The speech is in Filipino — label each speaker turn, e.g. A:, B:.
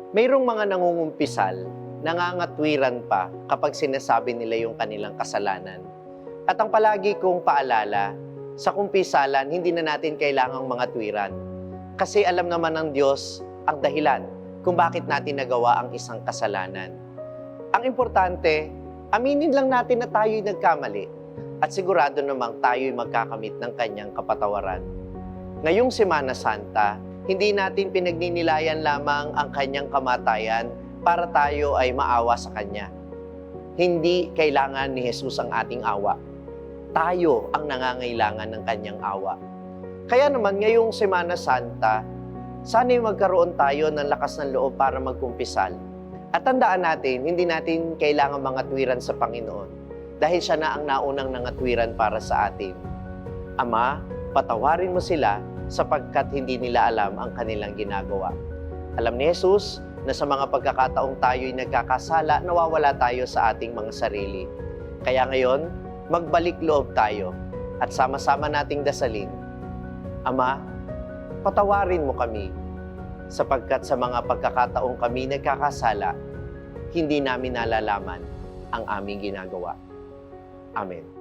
A: Mayroong mga nangungumpisal, nangangatwiran pa kapag sinasabi nila yung kanilang kasalanan. At ang palagi kong paalala, sa kumpisalan, hindi na natin kailangang mga twiran. Kasi alam naman ng Diyos ang dahilan kung bakit natin nagawa ang isang kasalanan. Ang importante, aminin lang natin na tayo'y nagkamali at sigurado namang tayo'y magkakamit ng kanyang kapatawaran. Ngayong Semana Santa, hindi natin pinagninilayan lamang ang kanyang kamatayan para tayo ay maawa sa kanya. Hindi kailangan ni Jesus ang ating awa. Tayo ang nangangailangan ng kanyang awa. Kaya naman ngayong Semana Santa, sana'y magkaroon tayo ng lakas ng loob para magkumpisal. At tandaan natin, hindi natin kailangan mga tuwiran sa Panginoon dahil siya na ang naunang nangatwiran para sa atin. Ama, patawarin mo sila sapagkat hindi nila alam ang kanilang ginagawa. Alam ni Jesus na sa mga pagkakataong tayo'y nagkakasala, nawawala tayo sa ating mga sarili. Kaya ngayon, magbalik loob tayo at sama-sama nating dasalin. Ama, patawarin mo kami sapagkat sa mga pagkakataong kami nagkakasala, hindi namin nalalaman ang aming ginagawa. Amen.